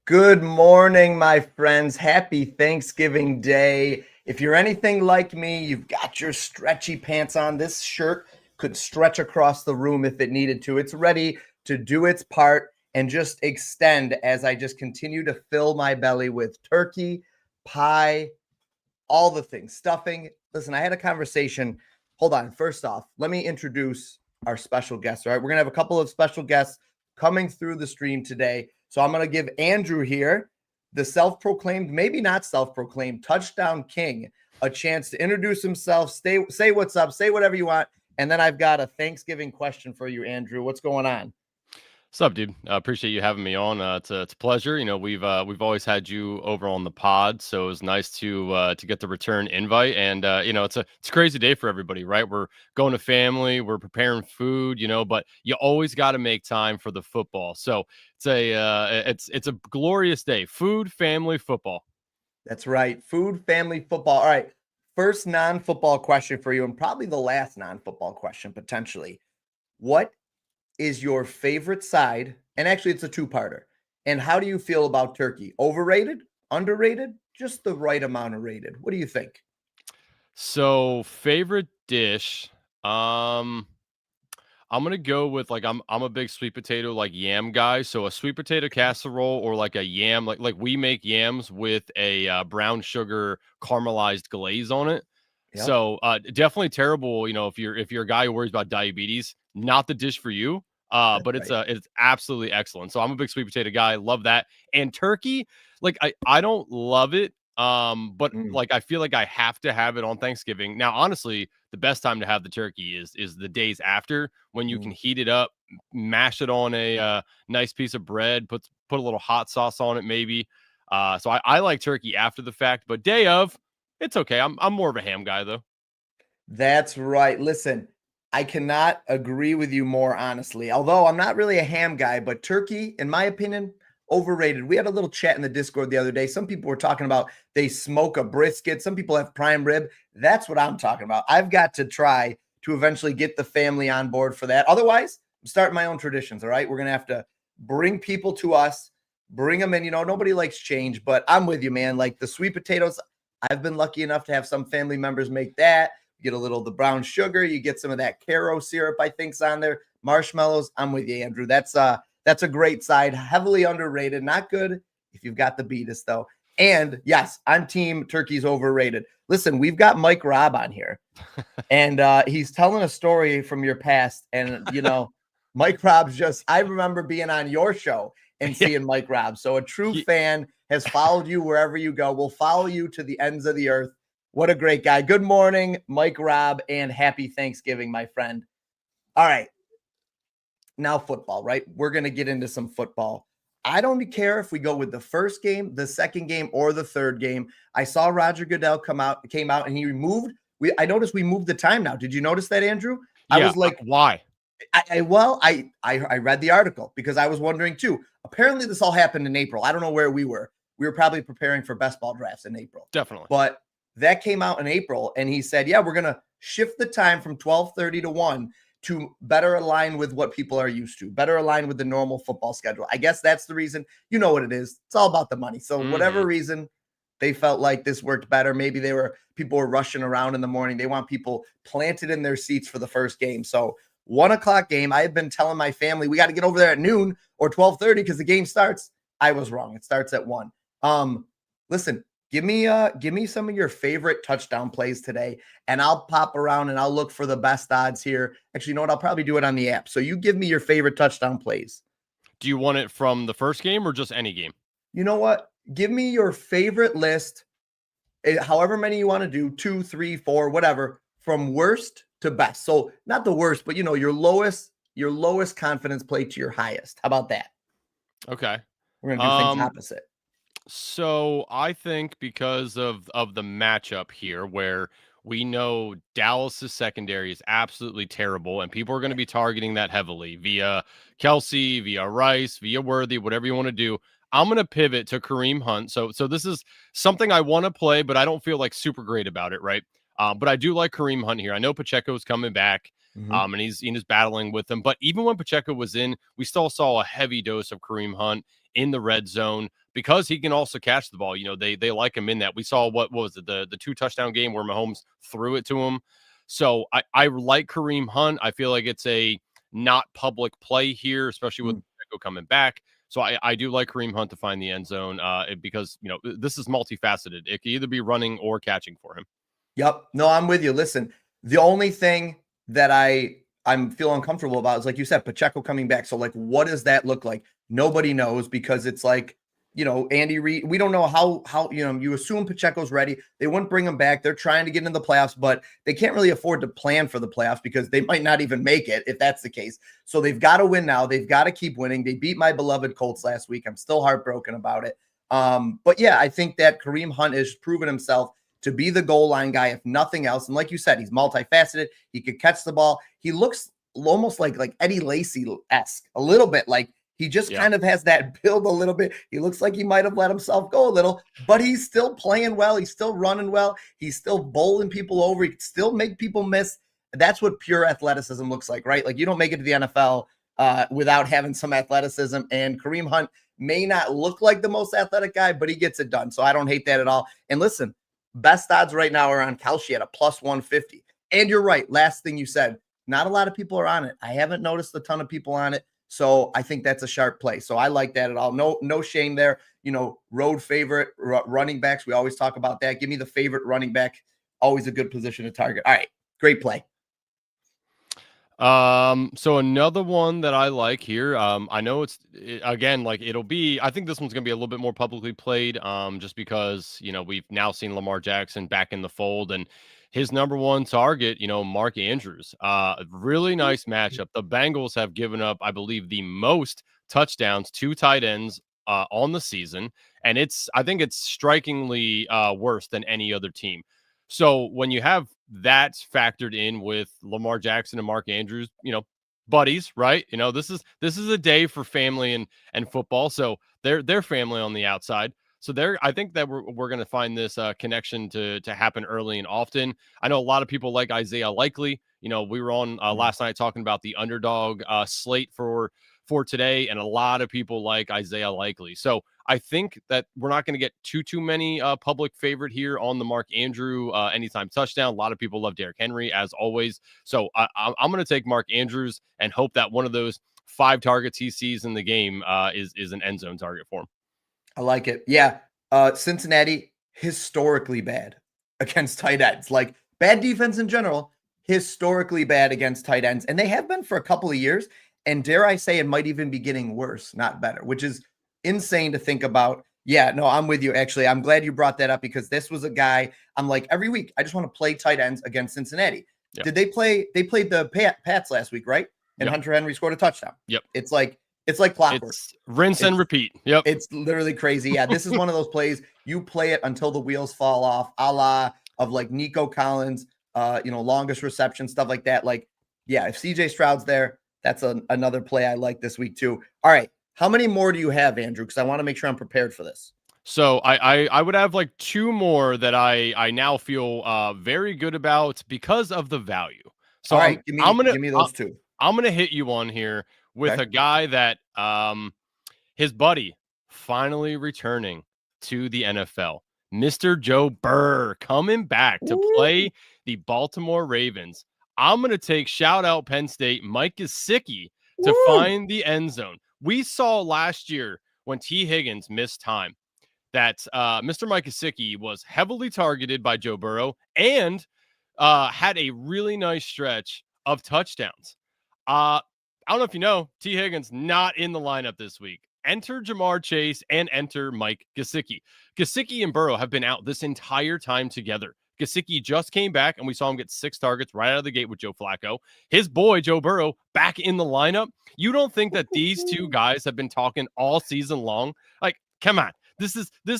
Good morning, my friends. Happy Thanksgiving Day. If you're anything like me, you've got your stretchy pants on. This shirt could stretch across the room if it needed to. It's ready to do its part and just extend as I just continue to fill my belly with turkey, pie, all the things, stuffing. Listen, I had a conversation. Hold on. First off, let me introduce our special guests. All right. We're going to have a couple of special guests coming through the stream today. So I'm going to give Andrew here, the self-proclaimed, maybe not self-proclaimed touchdown king, a chance to introduce himself, say what's up, say whatever you want. And then I've got a Thanksgiving question for you, Andrew. What's going on? What's up, dude? I appreciate you having me on. It's a pleasure. We've always had you over on the pod, so it was nice to get the return invite. And it's a crazy day for everybody, right? We're going to family, we're preparing food, but you always got to make time for the football. So it's a glorious day. Food, family, football. That's right. Food, family, football. All right. First non-football question for you, and probably the last non-football question potentially. What is your favorite side? And actually, it's a two-parter. And how do you feel about turkey? Overrated? Underrated? Just the right amount of rated? What do you think? So favorite dish. I'm gonna go with I'm a big sweet potato like yam guy. So a sweet potato casserole or like a yam like we make yams with a brown sugar caramelized glaze on it. Yep. So definitely terrible. If you're a guy who worries about diabetes, not the dish for you. That's But right. it's absolutely excellent. So I'm a big sweet potato guy. Love that. And turkey, I don't love it. But Mm, like I feel like I have to have it on Thanksgiving. Now, honestly, the best time to have the turkey is the days after when you can mm. heat it up, mash it on a nice piece of bread, put a little hot sauce on it, maybe. So I like turkey after the fact, but day of, it's okay. I'm more of a ham guy though. That's right. Listen, I cannot agree with you more honestly. Although I'm not really a ham guy, but turkey, in my opinion, overrated. We had a little chat in the Discord the other day. Some people were talking about they smoke a brisket. Some people have prime rib. That's what I'm talking about. I've got to try to eventually get the family on board for that. Otherwise, I'm starting my own traditions. All right. We're going to have to bring people to us, bring them in. Nobody likes change, but I'm with you, man. Like the sweet potatoes, I've been lucky enough to have some family members make that. You get a little of the brown sugar, you get some of that Caro syrup, I think's on there. Marshmallows. I'm with you, Andrew. That's a great side, heavily underrated. Not good if you've got the beatus though. And yes, I'm team turkey's overrated. Listen, we've got Mike Robb on here, and he's telling a story from your past. And Mike Robb's just. I remember being on your show and Yeah. seeing Mike Robb. So a true He, fan has followed you wherever you go. Will follow you to the ends of the earth. What a great guy. Good morning, Mike Robb, and happy Thanksgiving, my friend. All right. Now, football, right? We're going to get into some football. I don't care if we go with the first game, the second game, or the third game. I saw Roger Goodell came out, and he removed. I noticed we moved the time now. Did you notice that, Andrew? I yeah. was like, Why? I read the article because I was wondering too. Apparently, this all happened in April. I don't know where we were. We were probably preparing for best ball drafts in April, Definitely. but that came out in April, and he said, "Yeah, we're gonna shift the time from 12:30 to 1 to better align with what people are used to, better align with the normal football schedule." I guess that's the reason. You know what it is? It's all about the money. So whatever Hmm. reason they felt like this worked better. Maybe people were rushing around in the morning. They want people planted in their seats for the first game. So 1 o'clock game. I had been telling my family we got to get over there at noon or 12:30 because the game starts. I was wrong. It starts at 1. Listen, give me some of your favorite touchdown plays today, and I'll pop around and I'll look for the best odds here. Actually, you know what? I'll probably do it on the app. So you give me your favorite touchdown plays. Do you want it from the first game or just any game? You know what? Give me your favorite list, however many you want to do, 2, 3, 4, whatever, from worst to best. So not the worst, but your lowest confidence play to your highest. How about that? Okay. We're gonna do things Um, opposite. So I think because of the matchup here, where we know Dallas's secondary is absolutely terrible, and people are going to be targeting that heavily via Kelsey, via Rice, via Worthy, whatever you want to do. I'm going to pivot to Kareem Hunt. So this is something I want to play, but I don't feel like super great about it, right? But I do like Kareem Hunt here. I know Pacheco's coming back. Mhm. And he's battling with them. But even when Pacheco was in, we still saw a heavy dose of Kareem Hunt in the red zone because he can also catch the ball. They like him in that. We saw what was it, the 2 touchdown game where Mahomes threw it to him. So I like Kareem Hunt. I feel like it's a not public play here, especially with Pacheco coming back. So I do like Kareem Hunt to find the end zone because this is multifaceted. It can either be running or catching for him. Yep. No, I'm with you. Listen, the only thing that I'm feel uncomfortable about is, like you said, Pacheco coming back. So like, what does that look like? Nobody knows, because it's like, Andy Reid, we don't know how you assume Pacheco's ready. They wouldn't bring him back. They're trying to get into the playoffs, but they can't really afford to plan for the playoffs because they might not even make it if that's the case. So they've got to win now. They've got to keep winning. They beat my beloved Colts last week. I'm still heartbroken about it. But yeah, I think that Kareem Hunt has proven himself to be the goal line guy, if nothing else. And like you said, he's multifaceted. He could catch the ball. He looks almost like Eddie Lacy-esque, a little bit. Like he just kind of has that build a little bit. He looks like he might have let himself go a little, but he's still playing well. He's still running well. He's still bowling people over. He can still make people miss. That's what pure athleticism looks like, right? Like you don't make it to the NFL without having some athleticism. And Kareem Hunt may not look like the most athletic guy, but he gets it done. So I don't hate that at all. And listen, best odds right now are on Kelce at a plus 150. And you're right. Last thing you said, not a lot of people are on it. I haven't noticed a ton of people on it. So I think that's a sharp play. So I like that at all. No shame there. Road favorite running backs. We always talk about that. Give me the favorite running back. Always a good position to target. All right. Great play. So another one that I like here, I know again, like I think this one's gonna be a little bit more publicly played, just because, we've now seen Lamar Jackson back in the fold, and his number one target, Mark Andrews, really nice matchup. The Bengals have given up, I believe, the most touchdowns to tight ends, on the season. And I think it's strikingly, worse than any other team. So when you have that factored in with Lamar Jackson and Mark Andrews, buddies, right? This is a day for family and football. So they're family on the outside. So I think that we're going to find this connection to happen early and often. I know a lot of people like Isaiah Likely. We were on last night talking about the underdog slate for today, and a lot of people like Isaiah Likely. So I think that we're not going to get too many public favorite here on the Mark Andrew anytime touchdown. A lot of people love Derrick Henry, as always. So I'm going to take Mark Andrews and hope that one of those 5 targets he sees in the game is an end zone target for him. I like it. Yeah. Cincinnati, historically bad against tight ends. Like bad defense in general, historically bad against tight ends. And they have been for a couple of years. And dare I say, it might even be getting worse, not better, which is insane to think about. Yeah, no, I'm with you. Actually, I'm glad you brought that up, because this was a guy I'm like, every week, I just want to play tight ends against Cincinnati. Yep. Did they play? They played the Pats last week, right? And Hunter Henry scored a touchdown. Yep. It's like clockwork. It's rinse and repeat. Yep. It's literally crazy. Yeah, this is one of those plays you play it until the wheels fall off, a la of like Nico Collins, longest reception, stuff like that. Like, yeah, if CJ Stroud's there, that's another play I like this week too. All right. How many more do you have, Andrew? Because I want to make sure I'm prepared for this. So I would have like 2 more that I now feel very good about because of the value. So all right, give me those 2. I'm gonna hit you on here with a guy that his buddy finally returning to the NFL, Mr. Joe Burr, coming back to play the Baltimore Ravens. I'm gonna take shout out Penn State Mike Gesicki to find the end zone. We saw last year when T. Higgins missed time that Mr. Mike Gesicki was heavily targeted by Joe Burrow and had a really nice stretch of touchdowns. I don't know if you know, T. Higgins not in the lineup this week. Enter Jamar Chase and enter Mike Gesicki. Gesicki and Burrow have been out this entire time together. Gesicki just came back, and we saw him get 6 targets right out of the gate with Joe Flacco. His boy, Joe Burrow, back in the lineup. You don't think that these 2 guys have been talking all season long? Like, come on. This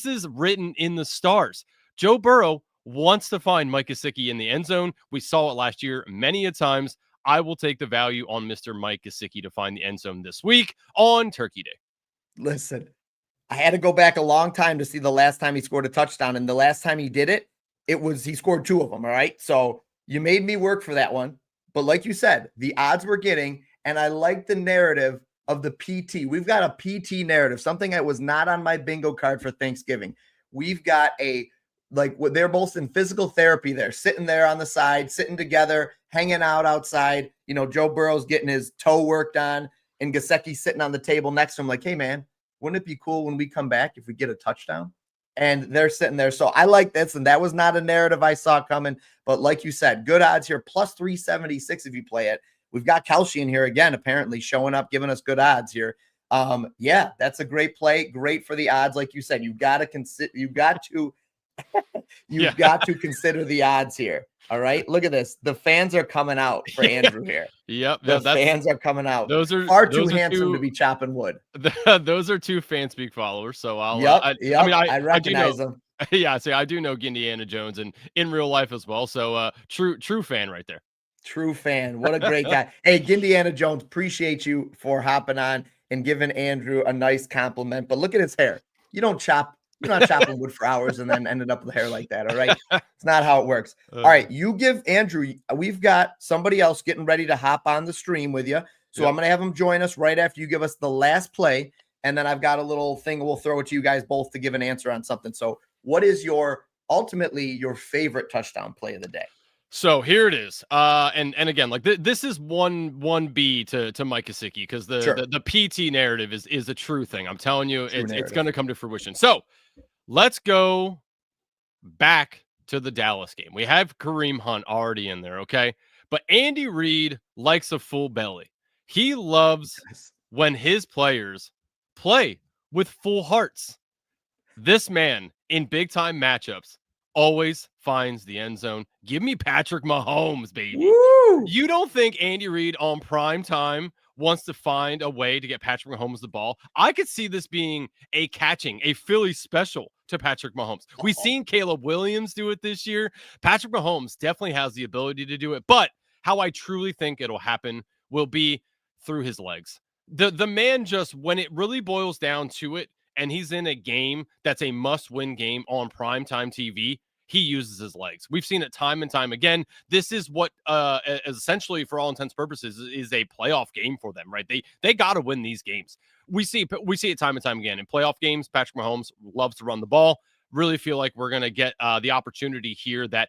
is written in the stars. Joe Burrow wants to find Mike Gesicki in the end zone. We saw it last year many a times. I will take the value on Mr. Mike Gesicki to find the end zone this week on Turkey Day. Listen, I had to go back a long time to see the last time he scored a touchdown. And the last time he did it, he scored 2 of them. All right. So you made me work for that one. But like you said, the odds we're getting, and I like the narrative of the PT. We've got a PT narrative, something that was not on my bingo card for Thanksgiving. We've got they're both in physical therapy there, sitting there on the side, sitting together, hanging out outside. Joe Burrow's getting his toe worked on, and Gesicki's sitting on the table next to him like, hey, man, wouldn't it be cool when we come back if we get a touchdown? And they're sitting there. So I like this, and that was not a narrative I saw coming. But like you said, good odds here, plus 376 if you play it. We've got Kelce in here again, apparently showing up, giving us good odds here. Yeah, that's a great play. Great for the odds. Like you said, you've got to consider the odds here. All right. Look at this. The fans are coming out for Andrew here. Yep. The fans are coming out. Those are far too handsome to be chopping wood. Those are two fan speak followers. So I'll, I recognize them. Yeah. I do know Indiana Jones and in real life as well. So true fan right there. True fan. What a great guy. Hey, Indiana Jones, appreciate you for hopping on and giving Andrew a nice compliment. But look at his hair. You're not chopping wood for hours and then ended up with hair like that. All right. It's not how it works. All right. You give Andrew, we've got somebody else getting ready to hop on the stream with you. So I'm going to have him join us right after you give us the last play. And then I've got a little thing. We'll throw it to you guys both to give an answer on something. So what is ultimately your favorite touchdown play of the day? So here it is. And again, like this is 1B to Mike Gesicki, because the PT narrative is a true thing. I'm telling you, it's going to come to fruition. So let's go back to the Dallas game. We have Kareem Hunt already in there, okay? But Andy Reid likes a full belly. He loves when his players play with full hearts. This man in big time matchups always finds the end zone. Give me Patrick Mahomes, baby. Woo! You don't think Andy Reid on prime time wants to find a way to get Patrick Mahomes the ball? I could see this being a Philly special to Patrick Mahomes. We've seen Caleb Williams do it this year. Patrick Mahomes definitely has the ability to do it, but how I truly think it'll happen will be through his legs. The man just, when it really boils down to it, and he's in a game that's a must-win game on primetime TV, he uses his legs. We've seen it time and time again. This is what essentially, for all intents and purposes, is a playoff game for them, right? They got to win these games. We see it time and time again. In playoff games, Patrick Mahomes loves to run the ball. Really feel like we're going to get the opportunity here that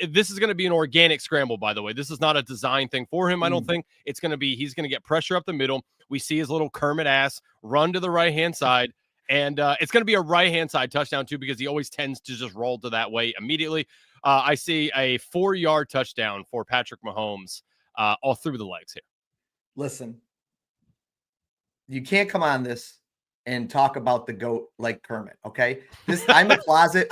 this is going to be an organic scramble, by the way. This is not a design thing for him. I don't think it's going to be. He's going to get pressure up the middle. We see his little Kermit ass run to the right-hand side. And it's going to be a right-hand side touchdown, too, because he always tends to just roll to that way immediately. I see a 4-yard touchdown for Patrick Mahomes all through the legs here. Listen, you can't come on this and talk about the GOAT like Kermit, okay? I'm a closet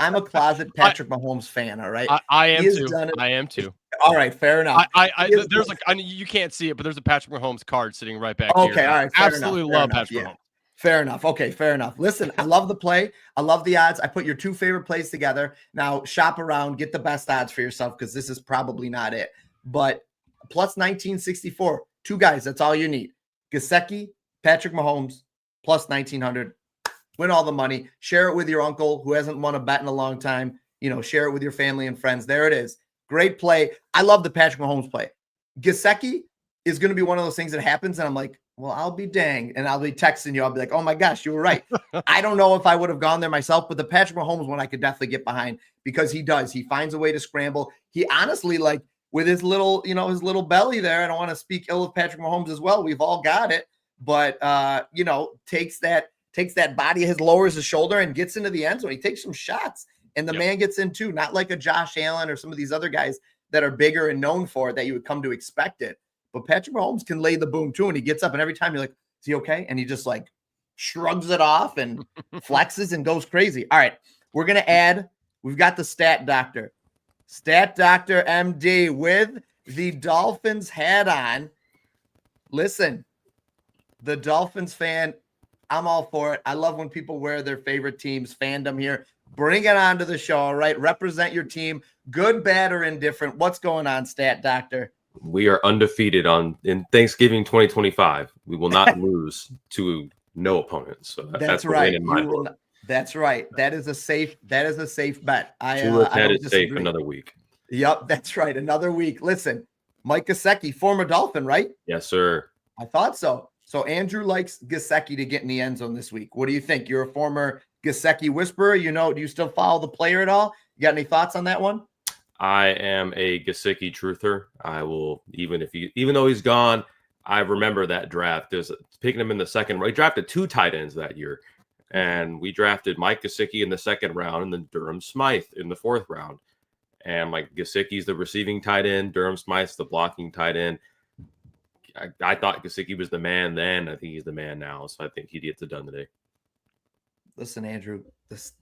Patrick Mahomes fan, all right? I am too. All right, fair enough. You can't see it, but there's a Patrick Mahomes card sitting right back here. Okay, all right, absolutely love Patrick Mahomes. Fair enough. Okay, fair enough. Listen, I love the play. I love the odds. I put your two favorite plays together. Now, shop around, get the best odds for yourself, because this is probably not it. But plus 1964, two guys, that's all you need. Gesicki, Patrick Mahomes, plus 1900. Win all the money. Share it with your uncle who hasn't won a bet in a long time. Share it with your family and friends. There it is. Great play. I love the Patrick Mahomes play. Gesicki is going to be one of those things that happens, and I'm like, well, I'll be dang. And I'll be texting you. I'll be like, oh my gosh, you were right. I don't know if I would have gone there myself, but the Patrick Mahomes one I could definitely get behind, because he does. He finds a way to scramble. He honestly, like, with his little, his little belly there, I don't want to speak ill of Patrick Mahomes as well. We've all got it. But, takes that body of his, lowers his shoulder and gets into the end zone. He takes some shots, and the man gets in too. Not like a Josh Allen or some of these other guys that are bigger and known for it that you would come to expect it. But Patrick Mahomes can lay the boom too, and he gets up, and every time you're like, is he okay? And he just like shrugs it off and flexes and goes crazy. All right, we're going to add, we've got the Stat Doctor MD with the Dolphins hat on. Listen, the Dolphins fan, I'm all for it. I love when people wear their favorite team's fandom here. Bring it on to the show, all right? Represent your team, good, bad, or indifferent. What's going on, Stat Doctor? We are undefeated in Thanksgiving 2025. We will not lose to no opponents. So that's right. That's right. That is a safe bet. I don't safe another week. Yep, that's right. Another week. Listen, Mike Gesicki, former Dolphin, right? Yes, sir. I thought so. So Andrew likes Gesicki to get in the end zone this week. What do you think? You're a former Gesicki whisperer. You know, do you still follow the player at all? You got any thoughts on that one? I am a Gesicki truther. I will, even though he's gone, I remember that draft. There's picking him in the second. We drafted 2 tight ends that year, and we drafted Mike Gesicki in the second round, and then Durham Smythe in the 4th round. And like Gesicki's the receiving tight end, Durham Smythe's the blocking tight end. I thought Gesicki was the man then. I think he's the man now. So I think he gets it done today. Listen, Andrew,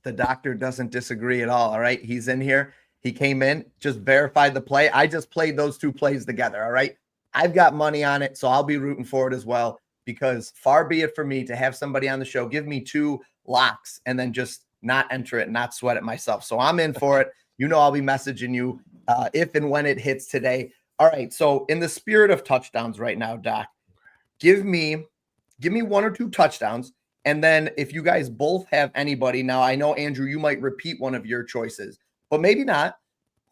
the doctor doesn't disagree at all. All right. He's in here. He came in, just verified the play. I just played those 2 plays together. All right. I've got money on it, so I'll be rooting for it as well, because far be it for me to have somebody on the show give me 2 locks and then just not enter it, not sweat it myself. So I'm in for it. You know, I'll be messaging you if and when it hits today. All right. So in the spirit of touchdowns right now, Doc, give me 1 or 2 touchdowns. And then if you guys both have anybody, now I know, Andrew, you might repeat one of your choices, but maybe not.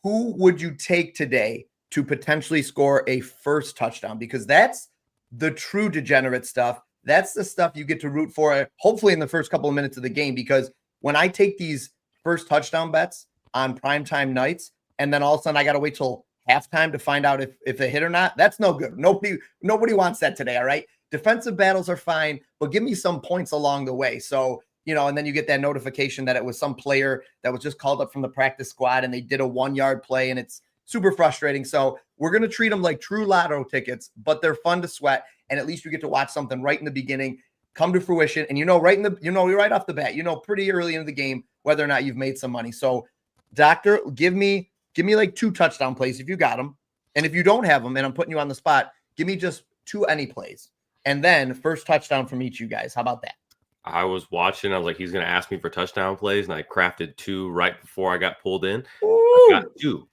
Who would you take today to potentially score a first touchdown? Because that's the true degenerate stuff. That's the stuff you get to root for, hopefully in the first couple of minutes of the game. Because when I take these first touchdown bets on primetime nights, and then all of a sudden I got to wait till halftime to find out if they hit or not, that's no good. Nobody wants that today. All right. Defensive battles are fine, but give me some points along the way. So, you know, and then you get that notification that it was some player that was just called up from the practice squad and they did a 1-yard play, and it's super frustrating. So we're going to treat them like true lotto tickets, but they're fun to sweat. And at least you get to watch something right in the beginning come to fruition. And right off the bat, pretty early into the game, whether or not you've made some money. So doctor, give me like 2 touchdown plays if you got them. And if you don't have them and I'm putting you on the spot, give me just 2 any plays. And then first touchdown from each of you guys. How about that? I was watching. I was like, he's going to ask me for touchdown plays, and I crafted 2 right before I got pulled in. I got 2.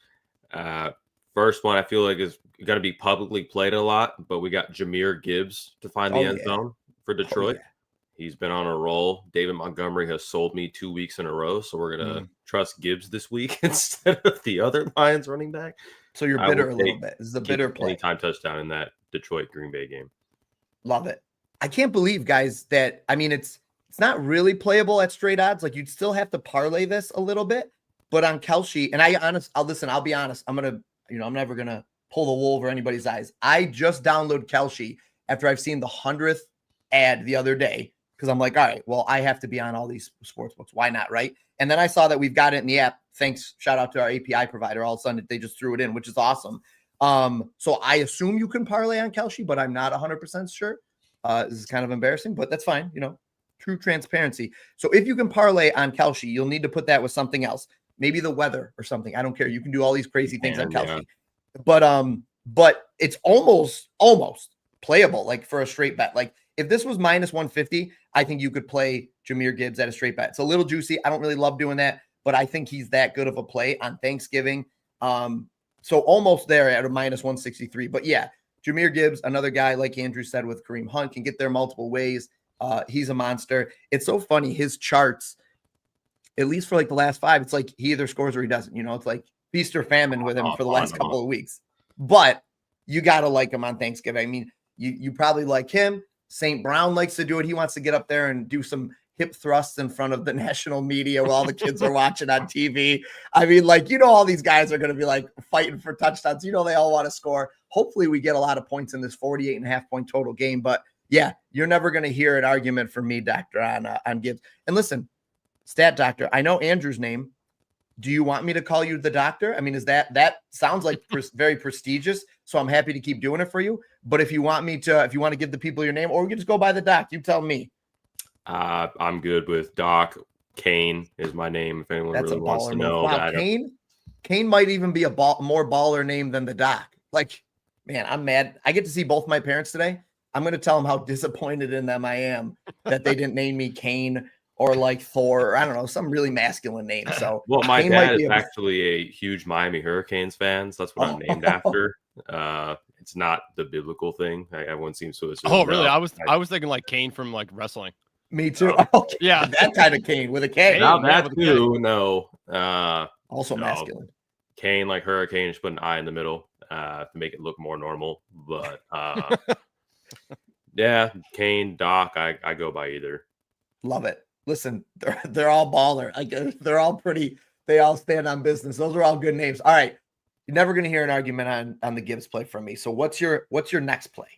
First one I feel like is going to be publicly played a lot, but we got Jahmyr Gibbs to find the end zone for Detroit. Yeah. He's been on a roll. David Montgomery has sold me 2 weeks in a row, so we're going to trust Gibbs this week instead of the other Lions running back. So you're bitter a little bit. This is a bitter play. Anytime touchdown in that Detroit Green Bay game. Love it. I can't believe, guys, that, I mean, it's not really playable at straight odds. Like, you'd still have to parlay this a little bit, but on Kelce, and I'll be honest. I'm never going to pull the wool over anybody's eyes. I just downloaded Kelce after I've seen the 100th ad the other day, because I'm like, all right, well, I have to be on all these sports books. Why not? Right. And then I saw that we've got it in the app. Thanks. Shout out to our API provider. All of a sudden they just threw it in, which is awesome. So I assume you can parlay on Kelce, but I'm not 100% sure. This is kind of embarrassing, but that's fine. True transparency. So if you can parlay on Kelce, you'll need to put that with something else, maybe the weather or something. I don't care. You can do all these crazy things on Kelce, but it's almost playable, like for a straight bet. Like if this was minus 150, I think you could play Jahmyr Gibbs at a straight bet. It's a little juicy. I don't really love doing that, but I think he's that good of a play on Thanksgiving. So almost there at a minus 163. But yeah, Jahmyr Gibbs, another guy, like Andrew said, with Kareem Hunt, can get there multiple ways. He's a monster. It's so funny. His charts, at least for like the last 5, it's like he either scores or he doesn't. It's like feast or famine with him for the last couple of weeks. But you got to like him on Thanksgiving. I mean, you probably like him. St. Brown likes to do it. He wants to get up there and do some hip thrusts in front of the national media while all the kids are watching on TV. I mean, like, all these guys are going to be like fighting for touchdowns. They all want to score. Hopefully we get a lot of points in this 48.5 point total game. But yeah, you're never going to hear an argument from me, Doctor, on Gibbs. And listen, Stat Doctor, I know Andrew's name. Do you want me to call you the doctor? I mean, is that sounds like very prestigious. So I'm happy to keep doing it for you. But if you want to give the people your name, or we can just go by the doc, you tell me. I'm good with Doc. Kane is my name. If anyone really wants to know. Wow, Kane might even be more baller name than the doc. Like, man, I'm mad. I get to see both my parents today. I'm going to tell them how disappointed in them I am that they didn't name me Kane or like Thor, or I don't know, some really masculine name. So, well, my dad is actually a huge Miami Hurricanes fan. So that's what I'm named after. It's not the biblical thing. Everyone seems to assume. Oh, really? I was thinking like Kane from like wrestling. Me too. Okay. Yeah, that kind of Kane with a K. Now that too. No. Also masculine. Kane like hurricane. Just put an I in the middle to make it look more normal. But Yeah, Kane, Doc, I go by either. Love it. Listen, they're all baller. Like they're all pretty. They all stand on business. Those are all good names. All right, you're never going to hear an argument on the Gibbs play from me. So what's your next play?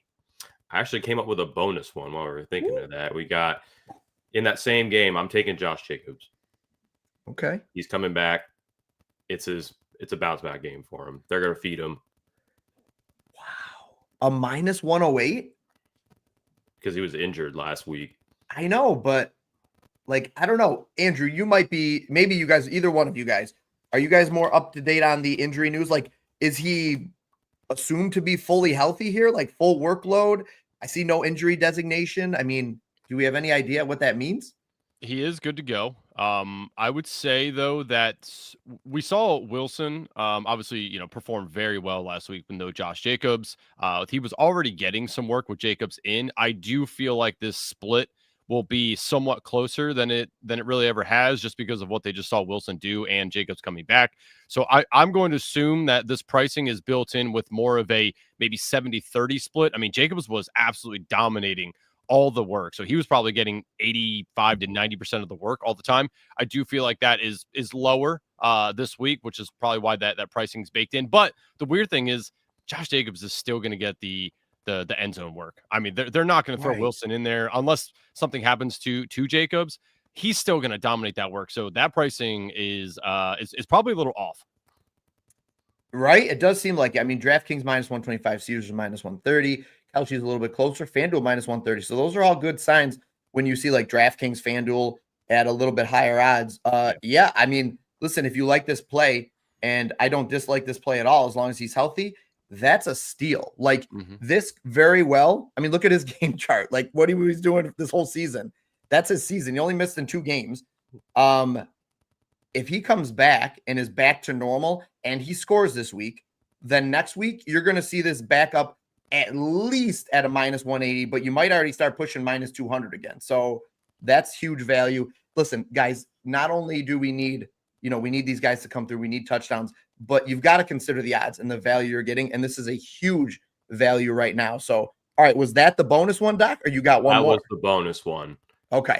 I actually came up with a bonus one while we were thinking Ooh. of that. We got in that same game. I'm taking Josh Jacobs. Okay. He's coming back. It's a bounce back game for him. They're gonna feed him Wow. A minus 108? because he was injured last week. I know, but like, I don't know. Andrew, you might be, maybe you guys, either one of you guys, are you guys more up to date on the injury news? Like, is he assumed to be fully healthy here, like full workload? I see no injury designation. I mean, do we have any idea what that means? He is good to go. I would say though that we saw Wilson, obviously, perform very well last week with no Josh Jacobs. He was already getting some work with Jacobs in. I do feel like this split will be somewhat closer than it really ever has, just because of what they just saw Wilson do and Jacobs coming back. So I'm going to assume that this pricing is built in with more of a maybe 70-30 split. I mean, Jacobs was absolutely dominating all the work. So he was probably getting 85 to 90% of the work all the time. I do feel like that is lower this week, which is probably why that pricing is baked in. But the weird thing is Josh Jacobs is still going to get the end zone work. I mean, they're not going to throw Right. Wilson in there unless something happens to Jacobs. He's still going to dominate that work. So that pricing is probably a little off. Right? It does seem like, I mean, DraftKings minus 125, Caesars minus 130, Kelsey's a little bit closer, FanDuel minus 130. So those are all good signs when you see like DraftKings, FanDuel at a little bit higher odds. Yeah, I mean, listen, if you like this play, and I don't dislike this play at all, as long as he's healthy, that's a steal. Like this very well. I mean, look at his game chart, like what he was doing this whole season. That's his season. He only missed in 2 games. If he comes back and is back to normal and he scores this week, then next week you're going to see this back up at least at a minus 180, but you might already start pushing minus 200 again. So that's huge value. Listen, guys, not only do we need, we need these guys to come through, we need touchdowns, but you've got to consider the odds and the value you're getting. And this is a huge value right now. So, all right, was that the bonus one, Doc, or you got one more? That was the bonus one. Okay.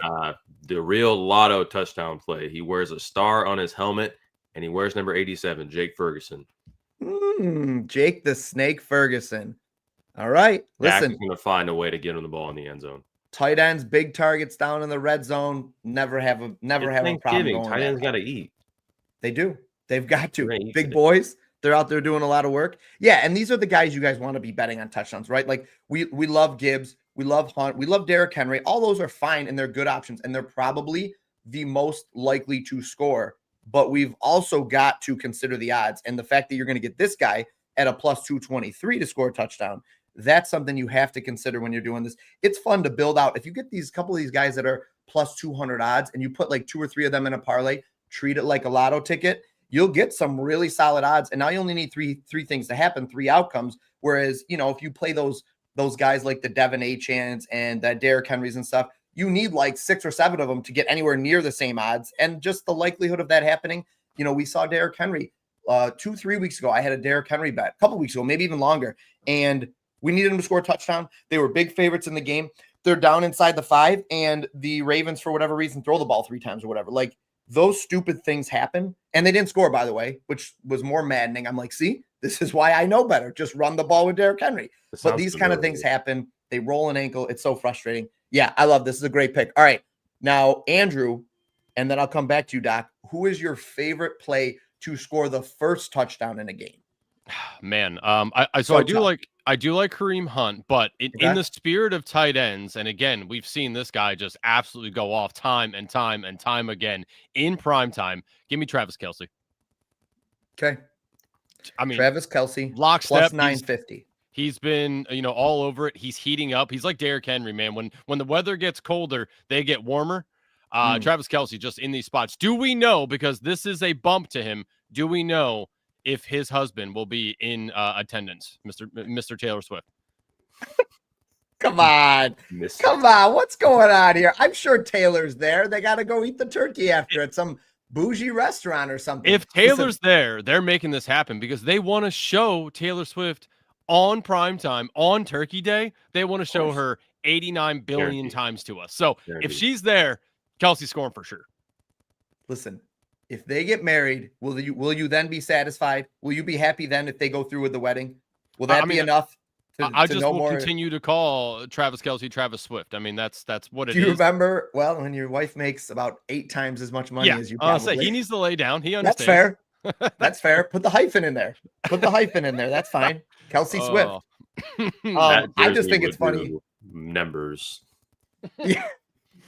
The real lotto touchdown play. He wears a star on his helmet, and he wears number 87, Jake Ferguson. Jake the Snake Ferguson. All right. Dak Listen, is going to find a way to get him the ball in the end zone. Tight ends, big targets down in the red zone. Never have a problem going. Tight ends got to eat. They do. They've got to. Right. Big boys. They're out there doing a lot of work. Yeah, and these are the guys you guys want to be betting on touchdowns, right? Like we love Gibbs, we love Hunt, we love Derrick Henry. All those are fine and they're good options, and they're probably the most likely to score. But we've also got to consider the odds, and the fact that you're going to get this guy at a plus 223 to score a touchdown. That's something you have to consider when you're doing this. It's fun to build out. If you get these couple of these guys that are plus 200 odds and you put like 2 or 3 of them in a parlay, treat it like a lotto ticket, you'll get some really solid odds. And now you only need three things to happen, 3 outcomes. Whereas, if you play those guys like the Devin Achans and the Derrick Henrys and stuff, you need like 6 or 7 of them to get anywhere near the same odds. And just the likelihood of that happening, we saw Derrick Henry 2-3 weeks ago. I had a Derrick Henry bet a couple weeks ago, maybe even longer. And we needed him to score a touchdown. They were big favorites in the game. They're down inside the 5, and the Ravens, for whatever reason, throw the ball 3 times or whatever. Like, those stupid things happen. And they didn't score, by the way, which was more maddening. I'm like, see, this is why I know better. Just run the ball with Derrick Henry. But these kind of things happen. They roll an ankle. It's so frustrating. Yeah, I love this. This is a great pick. All right. Now, Andrew, and then I'll come back to you, Doc. Who is your favorite play to score the first touchdown in a game? Man, I do like Kareem Hunt, but in the spirit of tight ends, and again, we've seen this guy just absolutely go off time and time and time again in prime time. Give me Travis Kelce. Okay. I mean, Travis Kelce, lockstep, plus 950. He's been, all over it. He's heating up. He's like Derrick Henry, man. When the weather gets colder, they get warmer. Travis Kelce just in these spots. Do we know, because this is a bump to him, do we know if his husband will be in attendance, Mr. Taylor Swift? Come on. Come on. What's going on here? I'm sure Taylor's there. They got to go eat the turkey after at some bougie restaurant or something. If Taylor's there, they're making this happen because they want to show Taylor Swift on primetime on Turkey Day. They want to show her 89 billion Guaranteed. times to us. So if Guaranteed. she's there, Kelsey's scoring for sure. Listen, if they get married, will you then be satisfied? Will you be happy then if they go through with the wedding? Will that be enough I to just know will more? continue to call Travis Kelce Travis Swift. I mean, that's what it Do you is. remember? Well, when your wife makes about 8 times as much money as you I'll probably. say he needs to lay down. He That's understands. fair. That's fair. Put the hyphen in there. Put the hyphen in there. That's fine. Kelsey Swift. That I just jersey think it's would funny. do numbers. Yeah.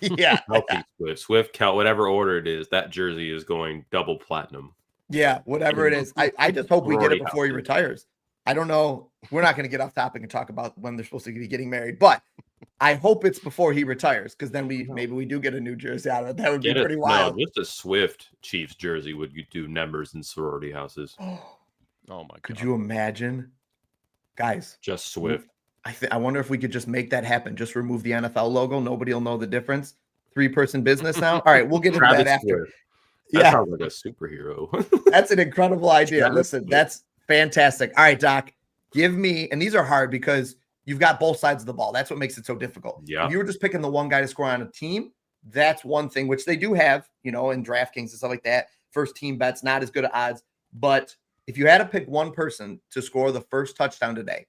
Yeah. Healthy Swift, Kel, whatever order it is, that jersey is going double platinum. Yeah, whatever it is. I just hope we get it Sorority before he houses. retires. I don't know. We're not going to get off topic and talk about when they're supposed to be getting married, but I hope it's before he retires, because then maybe we do get a new jersey out of it. That would be pretty wild. No, just a Swift Chiefs jersey would do numbers in sorority houses. Oh my God. Could you imagine? Guys, Just Swift. I wonder if we could just make that happen. Just remove the NFL logo. Nobody will know the difference. 3-person business now. All right, we'll get into Travis that after. Swift. That sounds like a superhero. That's an incredible idea. Travis Listen, Swift. that's fantastic. All right, Doc, give me, and these are hard because you've got both sides of the ball. That's what makes it so difficult. Yeah. If you were just picking the one guy to score on a team, that's one thing, which they do have, in DraftKings and stuff like that. First team bets, not as good at odds. But if you had to pick one person to score the first touchdown today,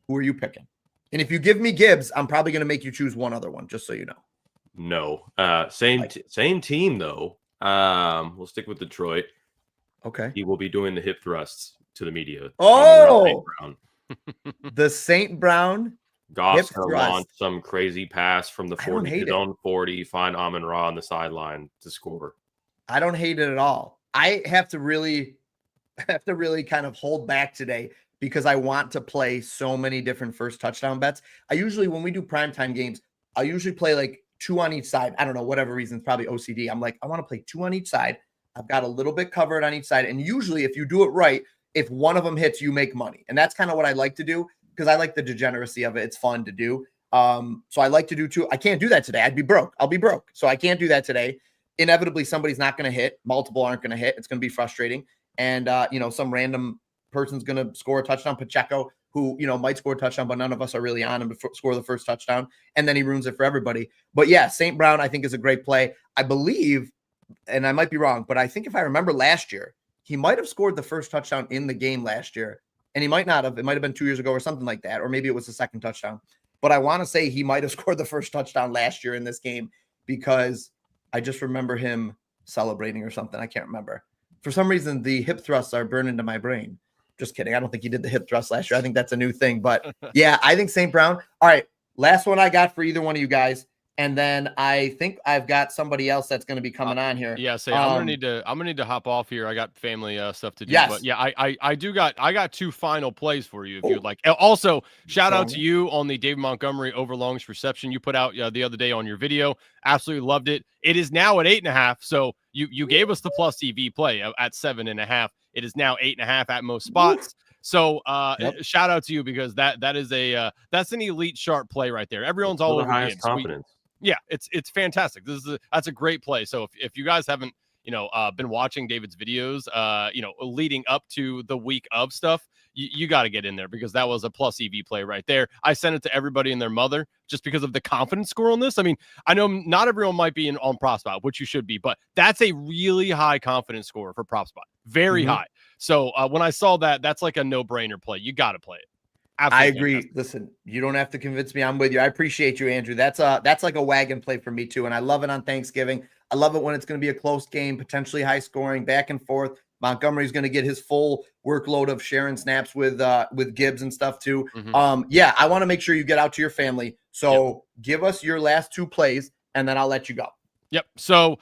who are you picking? And if you give me Gibbs, I'm probably going to make you choose one other one, just so you know. No. Same team, though. We'll stick with Detroit. Okay. He will be doing the hip thrusts to the media. Oh! The St. Brown. Goff's hip going to thrust. launch some crazy pass from the I don't 40, hate his it. own 40, find Amon-Ra on the sideline to score. I don't hate it at all. I have to really kind of hold back today because I want to play so many different first touchdown bets. I usually, when we do primetime games, I usually play like 2 on each side. I don't know, whatever reason, it's probably OCD. I'm like, I want to play 2 on each side. I've got a little bit covered on each side. And usually if you do it right, if one of them hits, you make money. And that's kind of what I like to do because I like the degeneracy of it. It's fun to do. So I like to do 2. I can't do that today. I'd be broke. I'll be broke. So I can't do that today. Inevitably, somebody's not going to hit. Multiple aren't going to hit. It's going to be frustrating. And, some random person's going to score a touchdown. Pacheco, who, might score a touchdown, but none of us are really on him to score the first touchdown. And then he ruins it for everybody. But yeah, St. Brown, I think, is a great play. I believe, and I might be wrong, but I think if I remember last year, he might have scored the first touchdown in the game last year. And he might not have. It might have been 2 years ago or something like that. Or maybe it was the second touchdown. But I want to say he might have scored the first touchdown last year in this game because I just remember him celebrating or something. I can't remember. For some reason, the hip thrusts are burned into my brain. Just kidding. I don't think he did the hip thrust last year. I think that's a new thing. But yeah, I think St. Brown. All right. Last one I got for either one of you guys. And then I think I've got somebody else that's going to be coming on here. Yeah, I'm gonna need to hop off here. I got family stuff to do. Yes. But yeah, I got 2 final plays for you if you'd like. Also, shout out to you on the David Montgomery over longs reception you put out the other day on your video. Absolutely loved it. It is now at 8.5. So you gave us the plus EV play at 7.5. It is now 8.5 at most spots. So shout out to you because that is that's an elite sharp play right there. Everyone's all over the highest confidence. Yeah, it's fantastic. That's a great play. So if you guys haven't, been watching David's videos, leading up to the week of stuff, you got to get in there because that was a plus EV play right there. I sent it to everybody and their mother just because of the confidence score on this. I mean, I know not everyone might be on PropsBot, which you should be, but that's a really high confidence score for PropsBot. Very high. So when I saw that, that's like a no-brainer play. You got to play it. Absolutely I agree. Fantastic. Listen, you don't have to convince me. I'm with you. I appreciate you, Andrew. That's like a wagon play for me too. And I love it on Thanksgiving. I love it when it's going to be a close game, potentially high scoring, back and forth. Montgomery's going to get his full workload of sharing snaps with Gibbs and stuff too. Yeah, I want to make sure you get out to your family. So give us your last 2 plays and then I'll let you go. Yep. So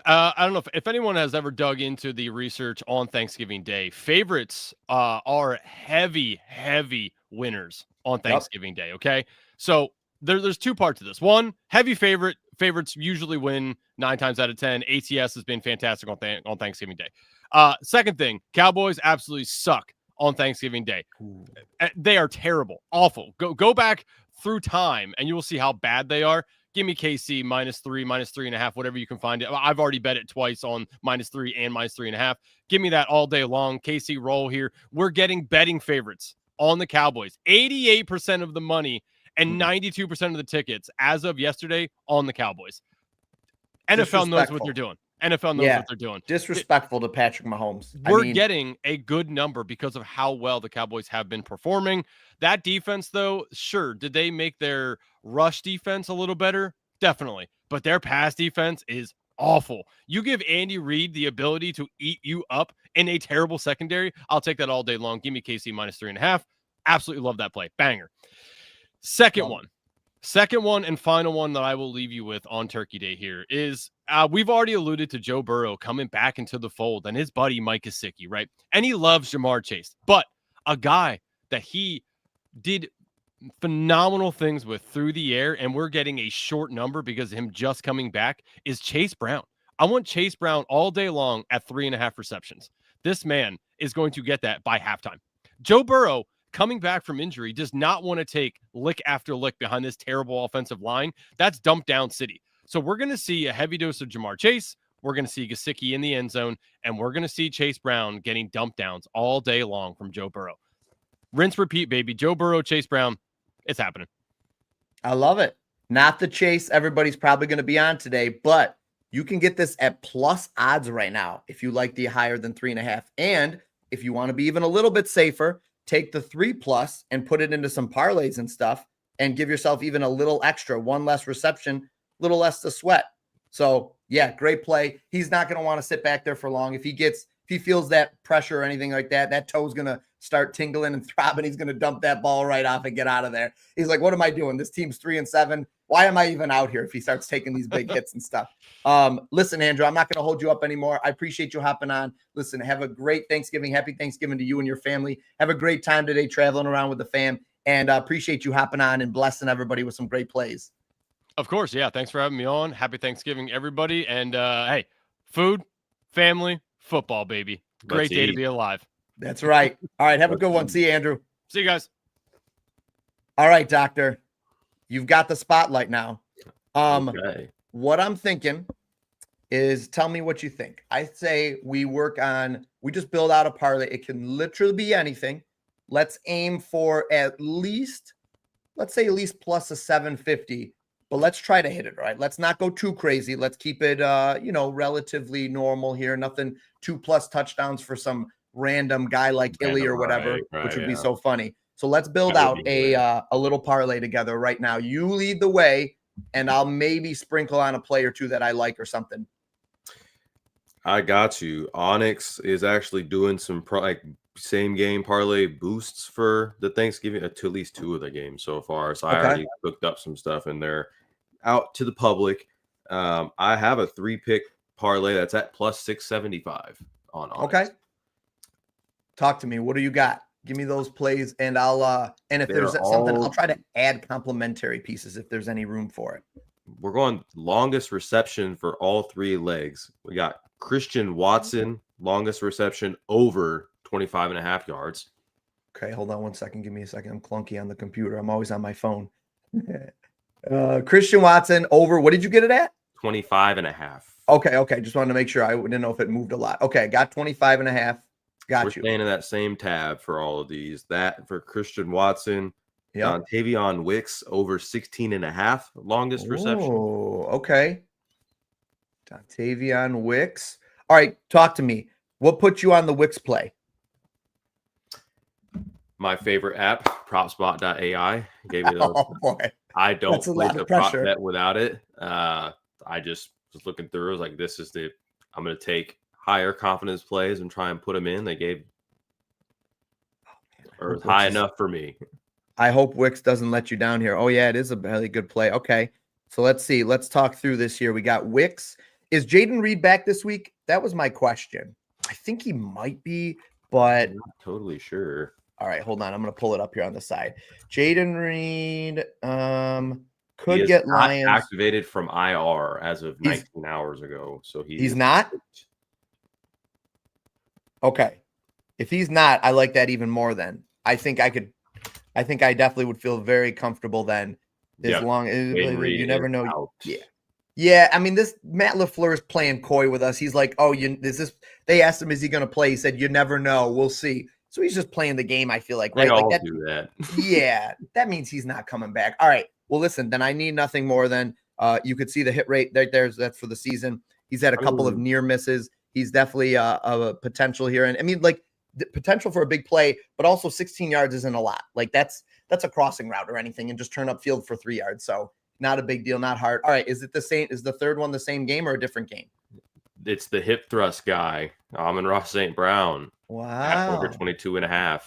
I don't know if anyone has ever dug into the research on Thanksgiving Day. Favorites are heavy winners on Thanksgiving Day. Okay. So there's 2 parts to this. One, heavy favorites usually win 9 times out of 10. ATS has been fantastic on Thanksgiving Day. Second thing, Cowboys absolutely suck on Thanksgiving Day. Ooh. They are terrible, awful. Go back through time and you will see how bad they are. Give me KC -3, -3.5, whatever you can find it. I've already bet it twice on -3 and -3.5. Give me that all day long. KC roll here. We're getting betting favorites on the Cowboys. 88% of the money And 92% of the tickets, as of yesterday, on the Cowboys. NFL knows what they're doing. NFL knows what they're doing. Disrespectful to Patrick Mahomes. We're getting a good number because of how well the Cowboys have been performing. That defense, though, sure, did they make their rush defense a little better? Definitely. But their pass defense is awful. You give Andy Reid the ability to eat you up in a terrible secondary, I'll take that all day long. Give me KC -3.5. Absolutely love that play. Banger. Second one and final one that I will leave you with on Turkey Day here is we've already alluded to Joe Burrow coming back into the fold and his buddy Mike Gesicki, right? And he loves Jamar Chase, but a guy that he did phenomenal things with through the air, and we're getting a short number because of him just coming back, is Chase Brown. I want Chase Brown all day long at 3.5 receptions. This man is going to get that by halftime. Joe Burrow, coming back from injury, does not want to take lick after lick behind this terrible offensive line. That's dumped down city. So we're going to see a heavy dose of Jamar Chase. We're going to see Gesicki in the end zone, and we're going to see Chase Brown getting dump downs all day long from Joe Burrow. Rinse, repeat, baby. Joe Burrow, Chase Brown. It's happening. I love it. Not the chase everybody's probably going to be on today, but you can get this at plus odds right now if you like the higher than 3.5. And if you want to be even a little bit safer, take the 3+ and put it into some parlays and stuff and give yourself even a little extra, one less reception, little less to sweat. So yeah, great play. He's not going to want to sit back there for long. If he feels that pressure or anything like that, that toe's going to start tingling and throbbing. He's going to dump that ball right off and get out of there. He's like, what am I doing? This team's 3-7. Why am I even out here if he starts taking these big hits and stuff? Listen, Andrew, I'm not going to hold you up anymore. I appreciate you hopping on. Listen, have a great Thanksgiving. Happy Thanksgiving to you and your family. Have a great time today traveling around with the fam. And appreciate you hopping on and blessing everybody with some great plays. Of course. Yeah. Thanks for having me on. Happy Thanksgiving, everybody. And hey, food, family, football, baby. Great day to be alive. That's right. All right. Have a good one. See you, Andrew. See you guys. All right, doctor. You've got the spotlight now. Okay. What I'm thinking is tell me what you think. I say we just build out a parlay. It can literally be anything. Let's aim for at least plus a 750, but let's try to hit it, right? Let's not go too crazy. Let's keep it, relatively normal here. Nothing 2+ touchdowns for some random guy like Illy or whatever, which would be so funny. So let's build out a little parlay together right now. You lead the way, and I'll maybe sprinkle on a play or two that I like or something. I got you. Onyx is actually doing some same game parlay boosts for the Thanksgiving to at least 2 of the games so far. So I already cooked up some stuff in there out to the public. I have a 3-pick parlay that's at plus 675 on Onyx. Okay. Talk to me. What do you got? Give me those plays, and I'll and if there's something, I'll try to add complementary pieces if there's any room for it. We're going longest reception for all 3 legs. We got Christian Watson, longest reception over 25.5 yards. Okay, hold on one second. Give me a second. I'm clunky on the computer. I'm always on my phone. Christian Watson over. What did you get it at? 25.5. Okay. Just wanted to make sure. I didn't know if it moved a lot. Okay, got 25.5. Got We're you. staying in that same tab for all of these. That for Christian Watson. Yeah. Tavion Wicks over 16.5 longest reception. Oh, okay. Tavion Wicks. All right, talk to me. What put you on the Wicks play? My favorite app, PropsBot.AI, gave me those. Oh boy, I don't play the prop bet without it. I just was looking through. I was like, this is I'm going to take higher confidence plays and try and put them in. They gave high enough for me. I hope Wicks doesn't let you down here. Oh yeah, it is a really good play. Okay, so let's see. Let's talk through this here. We got Wicks. Is Jaden Reed back this week? That was my question. I think he might be, but I'm not totally sure. All right, hold on. I'm going to pull it up here on the side. Jaden Reed could get Lions activated from IR as of 19 hours ago. So he's not. Okay. If he's not, I like that even more then. I think I definitely would feel very comfortable then. As long as you never know. Out. Yeah. Yeah. I mean, this Matt LaFleur is playing coy with us. He's like, oh, they asked him, is he going to play? He said, you never know. We'll see. So he's just playing the game, I feel like, They right? Like all that. do that. Yeah, that means he's not coming back. All right. Well, listen, then I need nothing more than you could see the hit rate right there. That's for the season. He's had a couple of near misses. He's definitely a potential here. And I mean, like the potential for a big play, but also 16 yards isn't a lot. Like that's a crossing route or anything and just turn up field for 3 yards. So not a big deal, not hard. All right. Is it the same? Is the third one the same game or a different game? It's the hip thrust guy, Amon-Ra St. Brown, at over Wow. 22.5.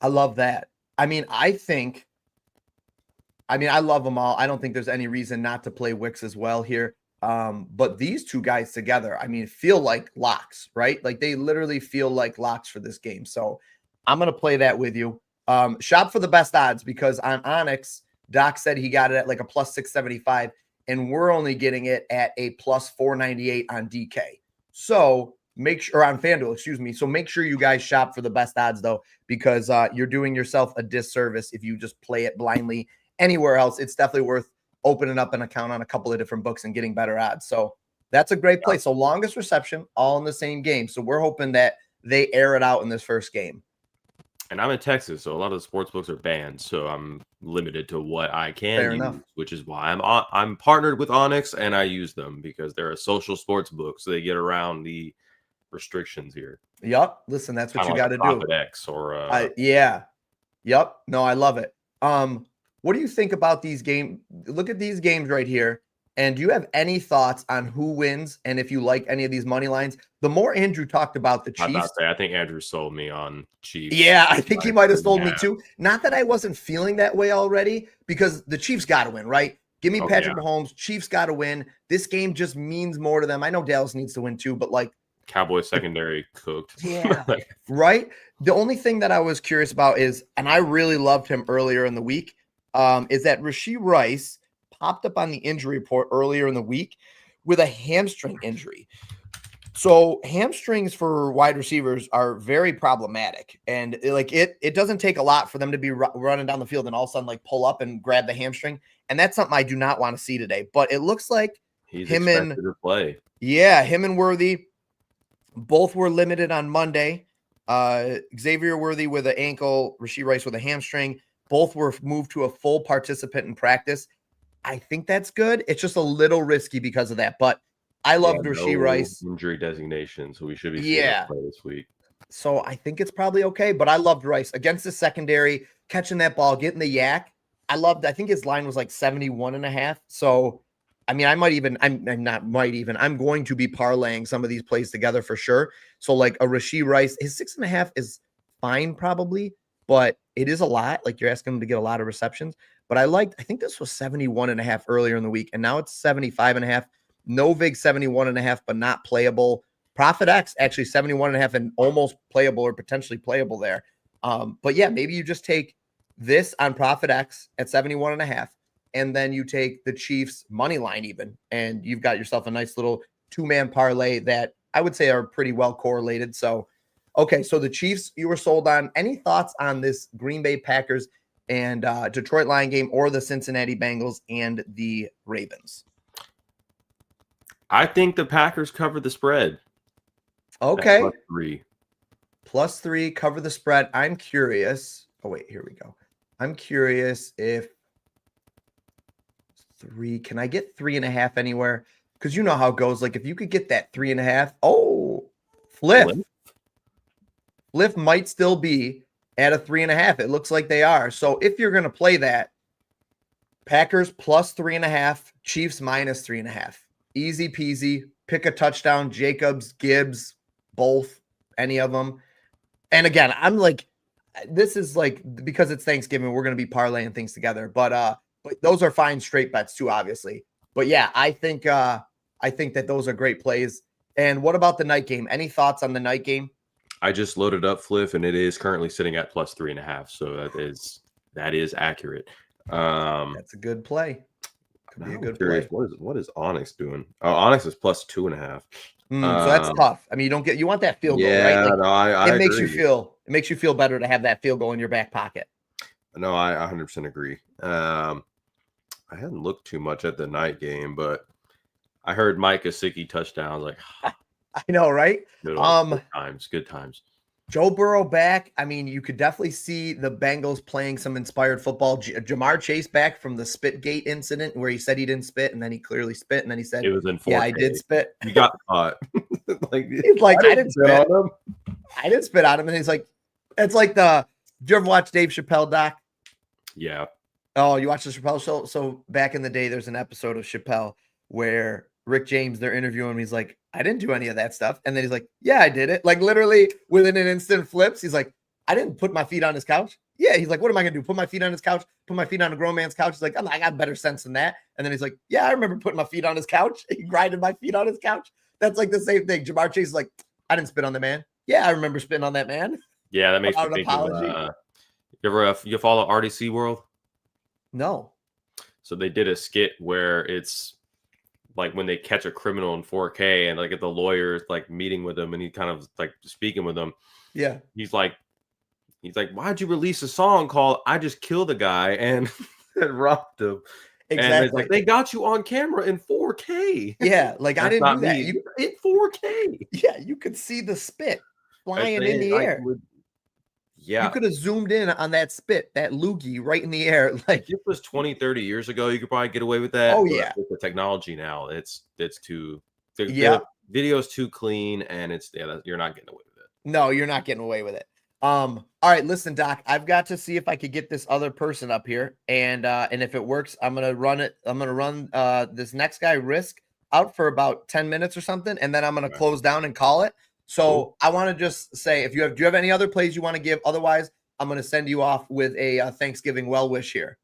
I love that. I mean, I love them all. I don't think there's any reason not to play Wicks as well here. But these two guys together, I mean, feel like locks, right? Like they literally feel like locks for this game. So I'm going to play that with you. Shop for the best odds because on Onyx, Doc said he got it at like a plus 675, and we're only getting it at a plus 498 on DK. So make sure on FanDuel, excuse me. So make sure you guys shop for the best odds though, because you're doing yourself a disservice if you just play it blindly anywhere else. It's definitely worth opening up an account on a couple of different books and getting better odds. So that's a great play. So longest reception, all in the same game. So we're hoping that they air it out in this first game. And I'm in Texas, so a lot of the sports books are banned. So I'm limited to what I can Fair use, enough. which is why I'm partnered with Onyx and I use them because they're a social sports book, so they get around the restrictions here. Yep. Listen, that's what you got to do. X or yeah. Yep. No, I love it. What do you think about these games? Look at these games right here. And do you have any thoughts on who wins and if you like any of these money lines? The more Andrew talked about the Chiefs. I think Andrew sold me on Chiefs. Yeah, I think he might have sold me too. Not that I wasn't feeling that way already because the Chiefs got to win, right? Give me Patrick Mahomes. Chiefs got to win. This game just means more to them. I know Dallas needs to win too, but like Cowboys secondary cooked. Yeah, right? The only thing that I was curious about is, and I really loved him earlier in the week, is that Rashee Rice popped up on the injury report earlier in the week with a hamstring injury. So hamstrings for wide receivers are very problematic. And it doesn't take a lot for them to be running down the field and all of a sudden like pull up and grab the hamstring. And that's something I do not want to see today. But it looks like he's expected to play. Yeah, him and Worthy both were limited on Monday. Xavier Worthy with an ankle, Rashee Rice with a hamstring. Both were moved to a full participant in practice. I think that's good. It's just a little risky because of that. But I loved Rashee Rice. Injury designation, so we should be seeing him play this week. So I think it's probably okay. But I loved Rice against the secondary, catching that ball, getting the yak. I think his line was like 71.5. So I mean, I'm going to be parlaying some of these plays together for sure. So like a Rashee Rice, his 6.5 is fine probably, but it is a lot. Like you're asking him to get a lot of receptions. But I think this was 71.5 earlier in the week, and now it's 75.5. Novig 71.5, but not playable. Prophet X actually 71.5 and almost playable or potentially playable there. But yeah, maybe you just take this on Prophet X at 71.5. And then you take the Chiefs money line even, and you've got yourself a nice little 2-man parlay that I would say are pretty well correlated. So, okay, so the Chiefs you were sold on. Any thoughts on this Green Bay Packers and Detroit Lion game or the Cincinnati Bengals and the Ravens? I think the Packers cover the spread. Okay. +3. Cover the spread. I'm curious. Oh, wait, here we go. I'm curious if 3. Can I get 3.5 anywhere? Because you know how it goes. Like if you could get that 3.5, Fliff might still be at a 3.5. It looks like they are. So if you're going to play that, Packers +3.5, Chiefs -3.5. Easy peasy. Pick a touchdown. Jacobs, Gibbs, both, any of them. And again, I'm like, this is like because it's Thanksgiving, we're going to be parlaying things together. But those are fine straight bets too, obviously. But yeah, I think that those are great plays. And what about the night game? Any thoughts on the night game? I just loaded up Fliff, and it is currently sitting at +3.5. So that is accurate. That's a good play. Could be a good play. What is Onyx doing? Oh, Onyx is +2.5. So that's tough. I mean, you want that field goal, right? Like, no, I it makes agree. it makes you feel better to have that field goal in your back pocket. No, I 100% agree. I hadn't looked too much at the night game, but I heard Mike Gesicki touchdowns. Like, I know, right? Good times. Joe Burrow back. I mean, you could definitely see the Bengals playing some inspired football. Jamar Chase back from the Spitgate incident where he said he didn't spit and then he clearly spit and then he said, It was in 4K. yeah, I did spit. You got caught. Like, He's like, I didn't spit on him. I didn't spit on him. And he's like, it's like did you ever watch Dave Chappelle doc? Yeah. Oh, you watch the Chappelle show? So back in the day, there's an episode of Chappelle where Rick James, they're interviewing him. He's like, I didn't do any of that stuff. And then he's like, yeah, I did it. Like literally within an instant flips. He's like, I didn't put my feet on his couch. Yeah. He's like, what am I going to do? Put my feet on his couch, put my feet on a grown man's couch. He's like, I got better sense than that. And then he's like, yeah, I remember putting my feet on his couch. He grinded my feet on his couch. That's like the same thing. Jamar Chase is like, I didn't spit on the man. Yeah, I remember spitting on that man. Yeah, that makes me think you follow RDC World? No. So they did a skit where it's like when they catch a criminal in 4K and like at the lawyer's like meeting with him and he kind of like speaking with them. Yeah. He's like, why'd you release a song called I Just Killed a Guy and robbed him? Exactly. And it's like, they got you on camera in 4K. Yeah, like I didn't do that. You in 4K. Yeah, you could see the spit flying in the air. Yeah. You could have zoomed in on that spit, that loogie right in the air. Like if it was 20, 30 years ago, you could probably get away with that. Oh, but yeah. with the technology now, it's too yeah. The video's too clean and you're not getting away with it. No, you're not getting away with it. All right, listen, Doc, I've got to see if I could get this other person up here. And if it works, I'm gonna run it. I'm gonna run this next guy Risk out for about 10 minutes or something, and then I'm gonna close down and call it. So cool. I want to just say, do you have any other plays you want to give? Otherwise, I'm going to send you off with a Thanksgiving well wish here.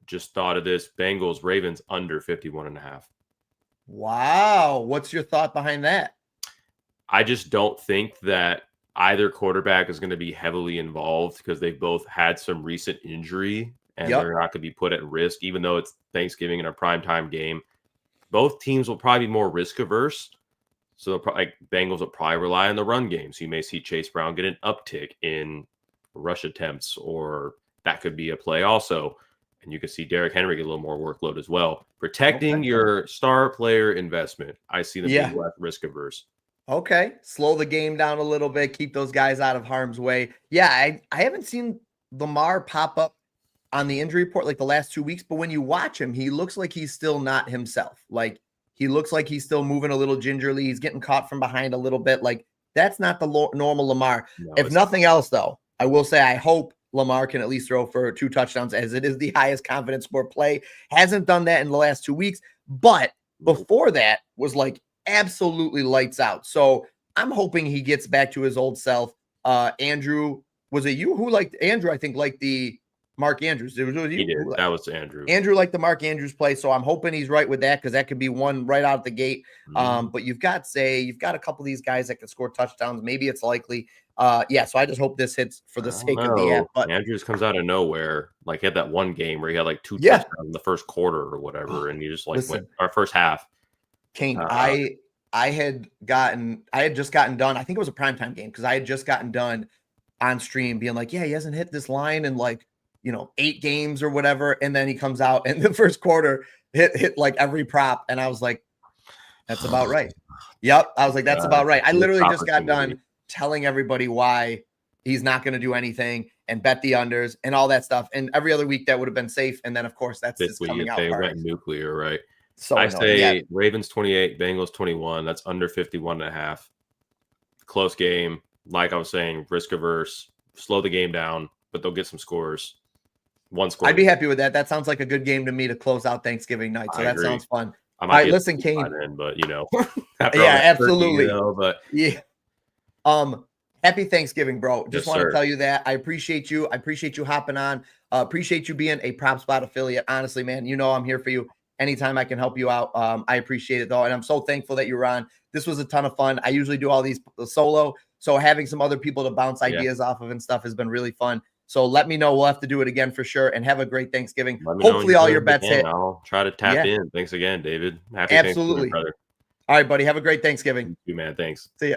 Just thought of this. Bengals Ravens under 51.5. Wow. What's your thought behind that? I just don't think that either quarterback is going to be heavily involved because they've both had some recent injury and they're not going to be put at risk, even though it's Thanksgiving in a primetime game. Both teams will probably be more risk averse. So Bengals will probably rely on the run game. So you may see Chase Brown get an uptick in rush attempts, or that could be a play also. And you could see Derrick Henry get a little more workload as well. Protecting your star player investment. I see them being less risk averse. Okay. Slow the game down a little bit. Keep those guys out of harm's way. Yeah, I haven't seen Lamar pop up on the injury report like the last 2 weeks, but when you watch him, he looks like he's still not himself. Like, he looks like he's still moving a little gingerly. He's getting caught from behind a little bit. Like, that's not the normal Lamar. No, if nothing else, though, I will say I hope Lamar can at least throw for 2 touchdowns, as it is the highest confidence score play. Hasn't done that in the last 2 weeks, but before that was like absolutely lights out. So I'm hoping he gets back to his old self. Andrew, was it you who liked Andrew? I think liked the Mark Andrews. It was you. He did. That was Andrew. Andrew liked the Mark Andrews play, so I'm hoping he's right with that because that could be one right out the gate. But you've got a couple of these guys that can score touchdowns. Maybe it's likely. So I just hope this hits for the sake of the app. But Andrews comes out of nowhere. Like, he had that one game where he had like 2 touchdowns in the first quarter or whatever, and he just went our first half. Kane, I had just gotten done. I think it was a primetime game because I had just gotten done on stream being like, yeah, he hasn't hit this line in 8 games or whatever. And then he comes out in the first quarter, hit like every prop. And I was like, that's about right. Yep. I was like, that's about right. I literally just got done telling everybody why he's not going to do anything and bet the unders and all that stuff. And every other week that would have been safe. And then of course that's just coming out. They went nuclear, right? So I say Ravens 28, Bengals 21. That's under 51.5. Close game. Like I was saying, risk averse, slow the game down, but they'll get some scores. One score. I'd be happy with that. That sounds like a good game to me to close out Thanksgiving night. So that sounds fun. All right, listen, Kane. But absolutely. Yeah. Happy Thanksgiving, bro. Just want to tell you that I appreciate you. I appreciate you hopping on. Appreciate you being a PropsBot affiliate. Honestly, man, I'm here for you anytime I can help you out. I appreciate it though, and I'm so thankful that you're on. This was a ton of fun. I usually do all these solo, so having some other people to bounce ideas off of and stuff has been really fun. So let me know. We'll have to do it again for sure. And have a great Thanksgiving. Hopefully all your bets hit. I'll try to tap in. Thanks again, David. Happy Absolutely. brother. All right, buddy. Have a great Thanksgiving. You, man. Thanks. See ya.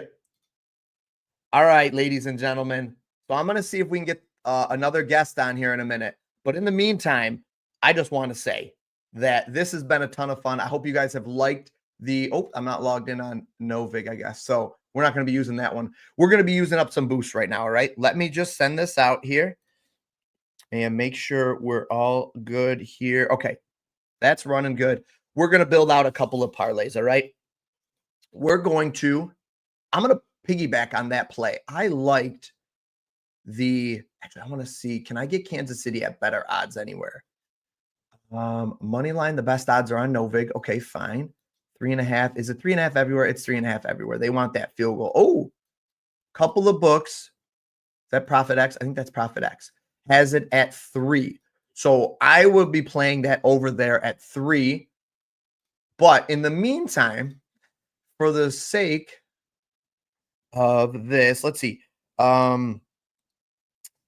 All right, ladies and gentlemen. So I'm going to see if we can get another guest on here in a minute. But in the meantime, I just want to say that this has been a ton of fun. I hope you guys have liked I'm not logged in on Novig, I guess. So We're not going to be using that one. We're going to be using up some boosts right now. All right. Let me just send this out here and make sure we're all good here. Okay. That's running good. We're going to build out a couple of parlays. All right. I'm going to piggyback on that play. I liked actually, I want to see, can I get Kansas City at better odds anywhere? Money line, the best odds are on Novig. Okay, fine. 3.5. Is it 3.5 everywhere? It's 3.5 everywhere. They want that field goal. Oh, couple of books. Is that Profit X? I think that's Profit X. Has it at 3. So I will be playing that over there at 3. But in the meantime, for the sake of this, let's see.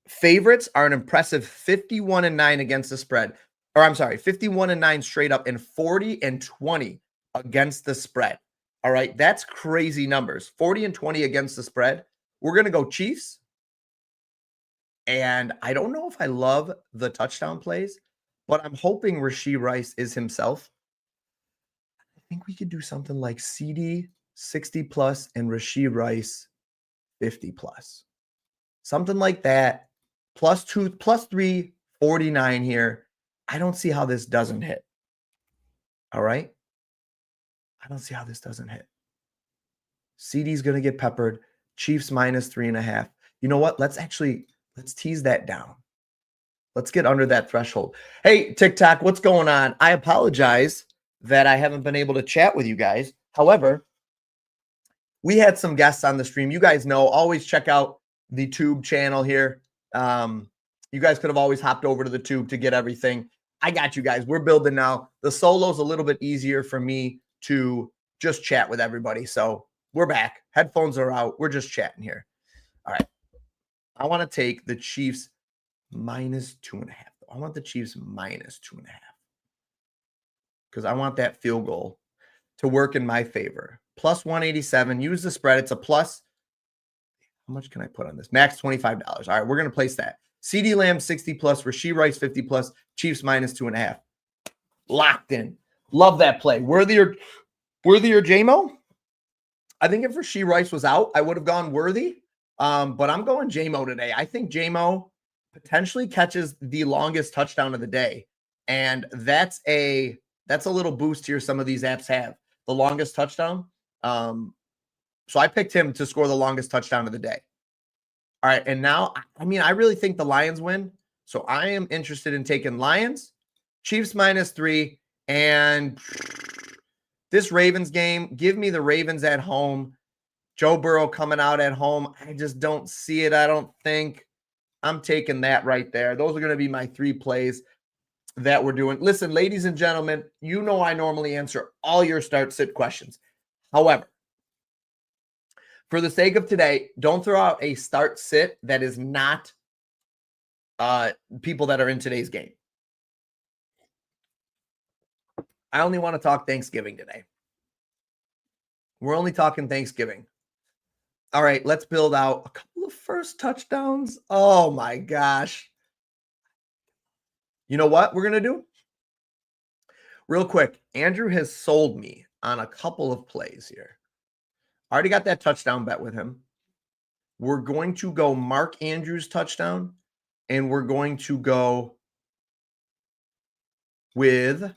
Favorites are an impressive 51-9 against the spread. Or I'm sorry, 51-9 straight up and 40-20 against the spread. All right, that's crazy numbers. 40-20 against the spread. We're going to go Chiefs. And I don't know if I love the touchdown plays, but I'm hoping Rashee Rice is himself. I think we could do something like CD 60 plus and Rashee Rice 50 plus. Something like that. +2, +3, 49 here. I don't see how this doesn't hit. All right. I don't see how this doesn't hit. CD's going to get peppered. Chiefs -3.5. You know what? Let's tease that down. Let's get under that threshold. Hey, TikTok, what's going on? I apologize that I haven't been able to chat with you guys. However, we had some guests on the stream. You guys know, always check out the Tube channel here. You guys could have always hopped over to the Tube to get everything. I got you guys. We're building now. The solo's a little bit easier for me to just chat with everybody. So we're back. Headphones are out. We're just chatting here. All right. I want to take the Chiefs -2.5. I want the Chiefs -2.5 because I want that field goal to work in my favor. +187. Use the spread. It's a plus. How much can I put on this? Max $25. All right, we're going to place that. CD Lamb 60 plus, Rashee Rice 50 plus, Chiefs -2.5. Locked in. Love that play. Worthier JMO? I think if Rashee Rice was out, I would have gone Worthy. But I'm going JMO today. I think JMO potentially catches the longest touchdown of the day. And that's a little boost here some of these apps have. The longest touchdown. So I picked him to score the longest touchdown of the day. All right. And now, I mean, I really think the Lions win. So I am interested in taking Lions, Chiefs -3, and this Ravens game. Give me the Ravens at home. Joe Burrow coming out at home. I just don't see it. I don't think. I'm taking that right there. Those are going to be my 3 plays that we're doing. Listen, ladies and gentlemen, you know I normally answer all your start-sit questions. However, for the sake of today, don't throw out a start-sit that is not people that are in today's game. I only want to talk Thanksgiving today. We're only talking Thanksgiving. All right, let's build out a couple of first touchdowns. Oh, my gosh. You know what we're going to do? Real quick, Andrew has sold me on a couple of plays here. I already got that touchdown bet with him. We're going to go Mark Andrews touchdown, and we're going to go with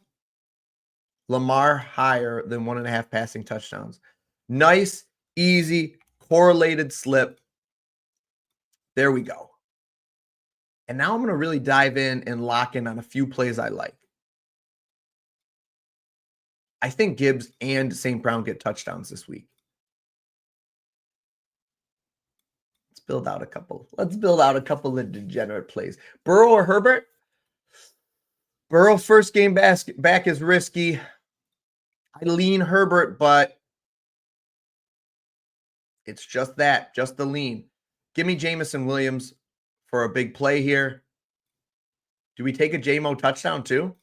Lamar higher than 1.5 passing touchdowns. Nice, easy, correlated slip. There we go. And now I'm going to really dive in and lock in on a few plays I like. I think Gibbs and St. Brown get touchdowns this week. Let's build out a couple. Let's build out a couple of degenerate plays. Burrow or Herbert? Burrow first game back is risky. I lean Herbert, but it's just that, just the lean. Give me Jamison Williams for a big play here. Do we take a JMO touchdown too?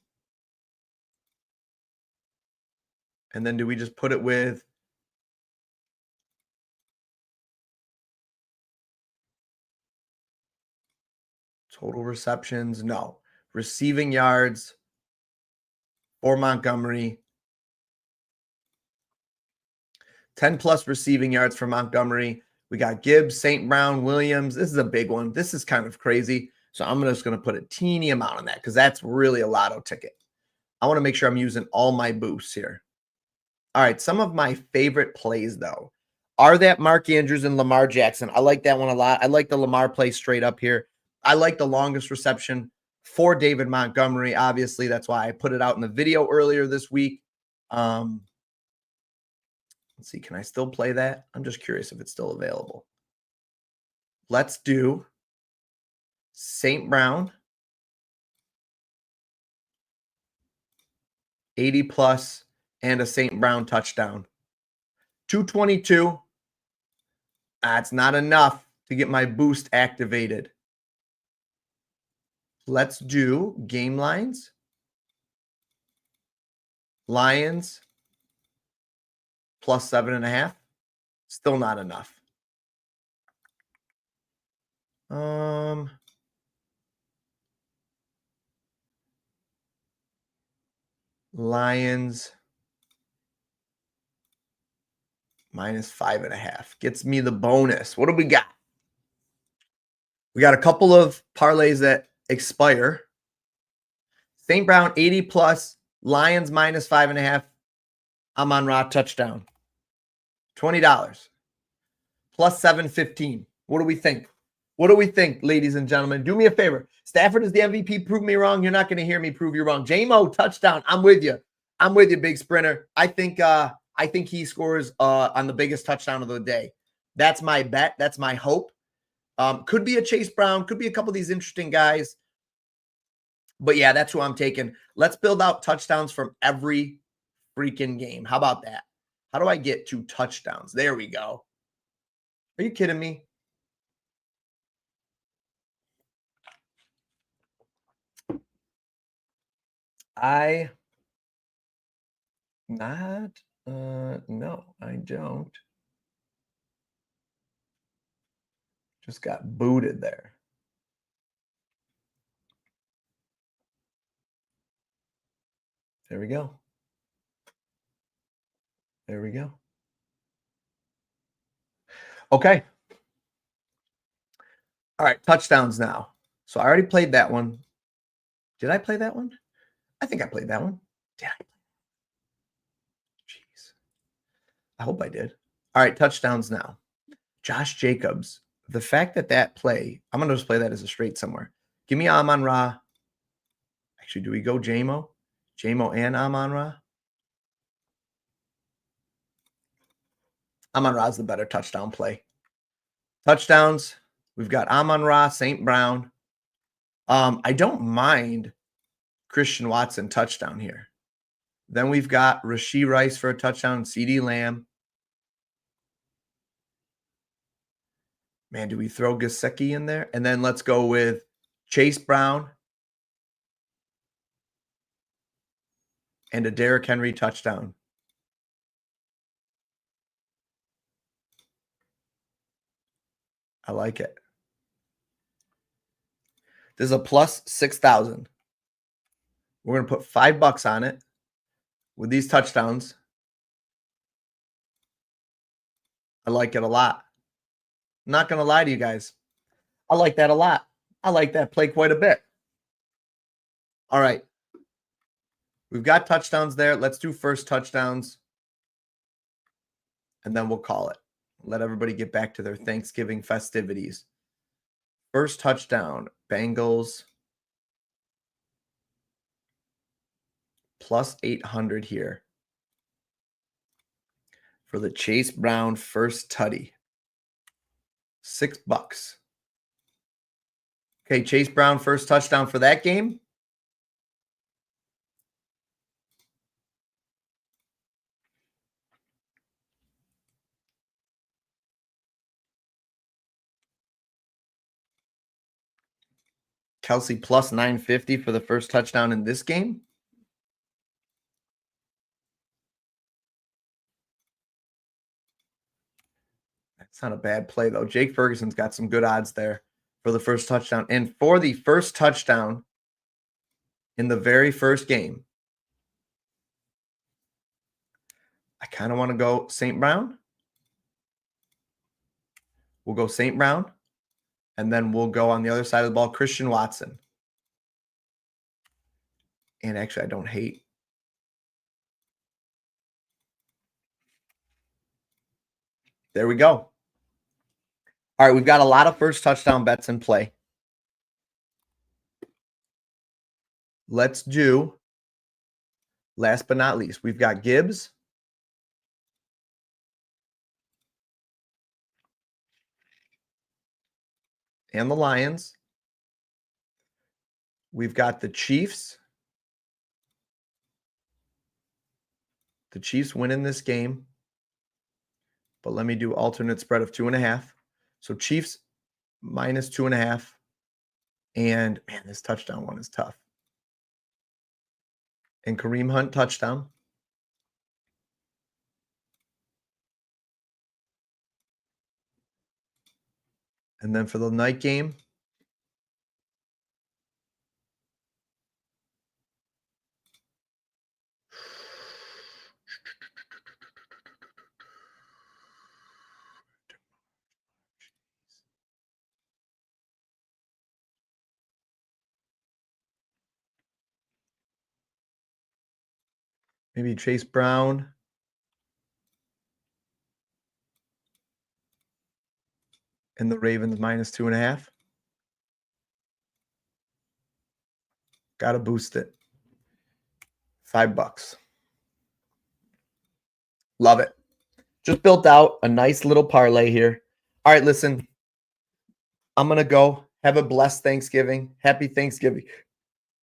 And then do we just put it with total receptions? No. Receiving yards for Montgomery. 10 plus receiving yards for Montgomery. We got Gibbs, St. Brown, Williams. This is a big one. This is kind of crazy. So I'm just going to put a teeny amount on that because that's really a lotto ticket. I want to make sure I'm using all my boosts here. All right, some of my favorite plays, though, are that Mark Andrews and Lamar Jackson. I like that one a lot. I like the Lamar play straight up here. I like the longest reception for David Montgomery. Obviously, that's why I put it out in the video earlier this week. Let's see, can I still play that? I'm just curious if it's still available. Let's do St. Brown, 80 plus, and a St. Brown touchdown. 222. That's not enough to get my boost activated. Let's do game lines. Lions plus 7.5. Still not enough. Lions minus 5.5 gets me the bonus. What do we got? We got a couple of parlays that expire. St. Brown 80 plus, Lions minus 5.5. Amon-Ra touchdown. $20 plus 715. What do we think? What do we think, ladies and gentlemen? Do me a favor. Stafford is the MVP. Prove me wrong. You're not going to hear me prove you wrong. J-Mo touchdown. I'm with you. I'm with you, big sprinter. I think he scores on the biggest touchdown of the day. That's my bet. That's my hope. Could be a Chase Brown. Could be a couple of these interesting guys. But yeah, that's who I'm taking. Let's build out touchdowns from every freaking game. How about that? How do I get 2 touchdowns? There we go. Are you kidding me? No, I don't. Just got booted there. There we go. There we go. Okay. All right, touchdowns now. So I already played that one. Did I play that one? I think I played that one. Did I? Jeez. I hope I did. All right, touchdowns now. Josh Jacobs. The fact that play, I'm going to just play that as a straight somewhere. Give me Amon-Ra. Actually, do we go J-Mo? J-Mo and Amon-Ra? Amon-Ra is the better touchdown play. Touchdowns. We've got Amon-Ra, St. Brown. I don't mind Christian Watson touchdown here. Then we've got Rashee Rice for a touchdown, CeeDee Lamb. Man, do we throw Gesicki in there? And then let's go with Chase Brown and a Derrick Henry touchdown. I like it. This is a plus 6,000. We're going to put $5 on it with these touchdowns. I like it a lot. I'm not going to lie to you guys. I like that a lot. I like that play quite a bit. All right. We've got touchdowns there. Let's do first touchdowns. And then we'll call it. Let everybody get back to their Thanksgiving festivities. First touchdown, Bengals. Plus 800 here for the Chase Brown first tutty. $6. Okay, Chase Brown first touchdown for that game. Kelsey plus 950 for the first touchdown in this game. That's not a bad play, though. Jake Ferguson's got some good odds there for the first touchdown. And for the first touchdown in the very first game, I kind of want to go St. Brown. We'll go St. Brown. And then we'll go on the other side of the ball, Christian Watson. And actually, I don't hate. There we go. All right, we've got a lot of first touchdown bets in play. Let's do, last but not least, we've got Gibbs. And the Lions. We've got the Chiefs. The Chiefs win in this game. But let me do alternate spread of 2.5. So Chiefs minus 2.5. And man, this touchdown one is tough. And Kareem Hunt touchdown. And then for the night game, maybe Chase Brown. And the Ravens minus 2.5. Got to boost it. $5. Love it. Just built out a nice little parlay here. All right, listen. I'm going to go. Have a blessed Thanksgiving. Happy Thanksgiving.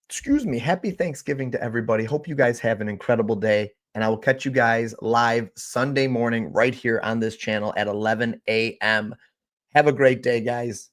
Excuse me. Happy Thanksgiving to everybody. Hope you guys have an incredible day. And I will catch you guys live Sunday morning right here on this channel at 11 a.m. Have a great day, guys.